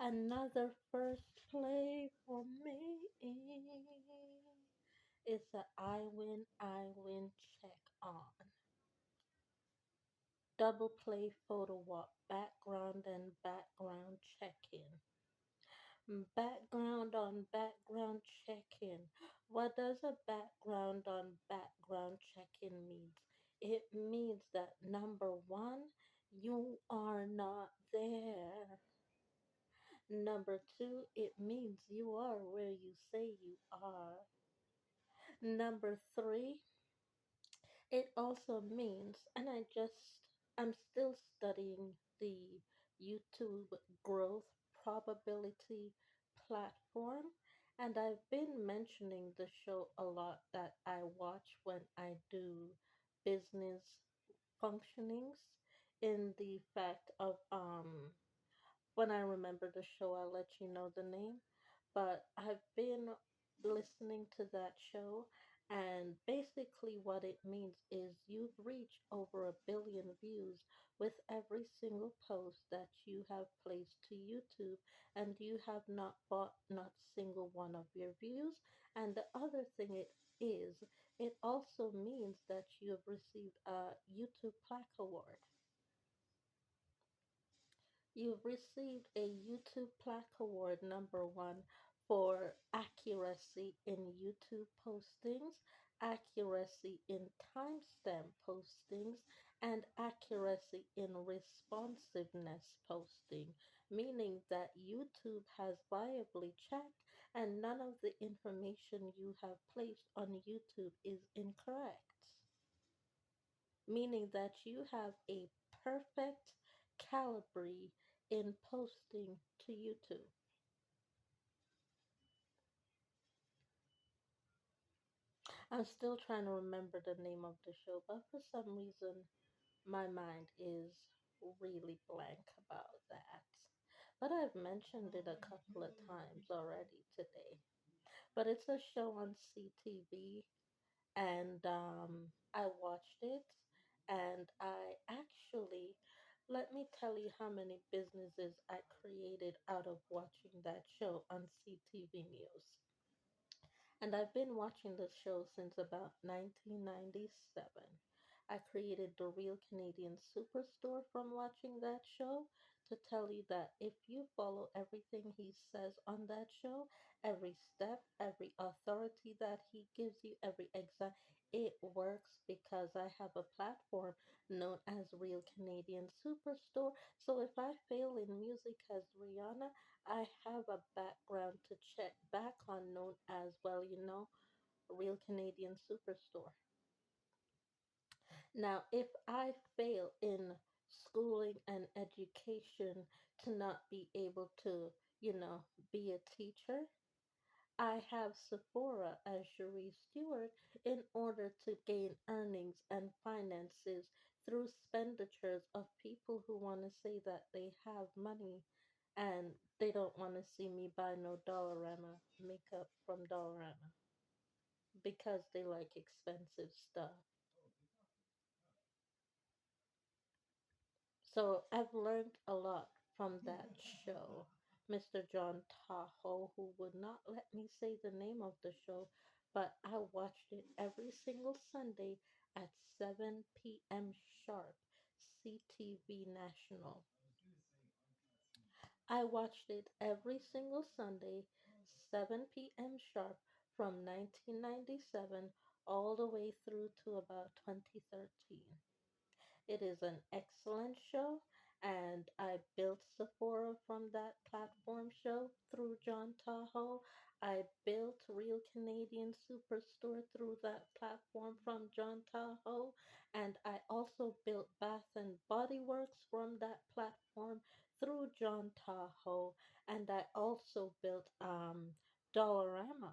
Another first play for me. It's a I win check on. Double play photo walk, background and background check in. Background on background check in. What does a background on background check in mean? It means that number one, you are not there. Number two, it means you are where you say you are. Number three, it also means, and I'm still studying the YouTube growth probability platform, and I've been mentioning the show a lot that I watch when I do business functionings in the fact of when I remember the show, I'll let you know the name. But I've been listening to that show, and basically, what it means is you've reached over 1 billion views with every single post that you have placed to YouTube, and you have not bought not single one of your views. And the other thing is, it also means that you have received a YouTube Plaque Award. You've received a YouTube Plaque Award #1 for accuracy in YouTube postings, accuracy in timestamp postings, and accuracy in responsiveness posting, meaning that YouTube has viably checked and none of the information you have placed on YouTube is incorrect, meaning that you have a perfect calibre in posting to YouTube. I'm still trying to remember the name of the show, but for some reason my mind is really blank about that. But I've mentioned it a couple of times already today. But it's a show on CTV, and I watched it, and I actually, let me tell you how many businesses I created out of watching that show on CTV News. And I've been watching this show since about 1997. I created the Real Canadian Superstore from watching that show to tell you that if you follow everything he says on that show, every step, every authority that he gives you, every exam, it works because I have a platform known as Real Canadian Superstore. So if I fail in music as Rihanna, I have a background to check back on known as, well, Real Canadian Superstore. Now, if I fail in schooling and education to not be able to, be a teacher, I have Sephora as Cherie Stewart in order to gain earnings and finances through expenditures of people who want to say that they have money and they don't want to see me buy no Dollarama makeup from Dollarama because they like expensive stuff. So I've learned a lot from that show. Mr. John Tahoe, who would not let me say the name of the show, but I watched it every single Sunday at 7 p.m. sharp, CTV National. I watched it every single Sunday, 7 p.m. sharp, from 1997 all the way through to about 2013. It is an excellent show, and I built Sephora from that platform show through John Tahoe. I built Real Canadian Superstore through that platform from John Tahoe, and I also built Bath and Body Works from that platform through John Tahoe, and I also built Dollarama.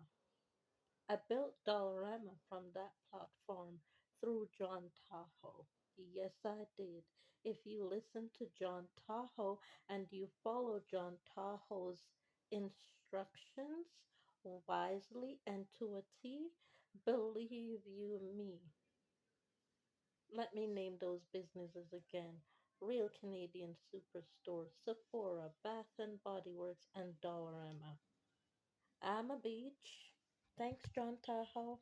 I built Dollarama from that platform through John Tahoe. Yes, I did. If you listen to John Tahoe and you follow John Tahoe's instructions wisely and to a T, believe you me. Let me name those businesses again: Real Canadian Superstore, Sephora, Bath and Body Works, and Dollarama. I'm a beach. Thanks, John Tahoe.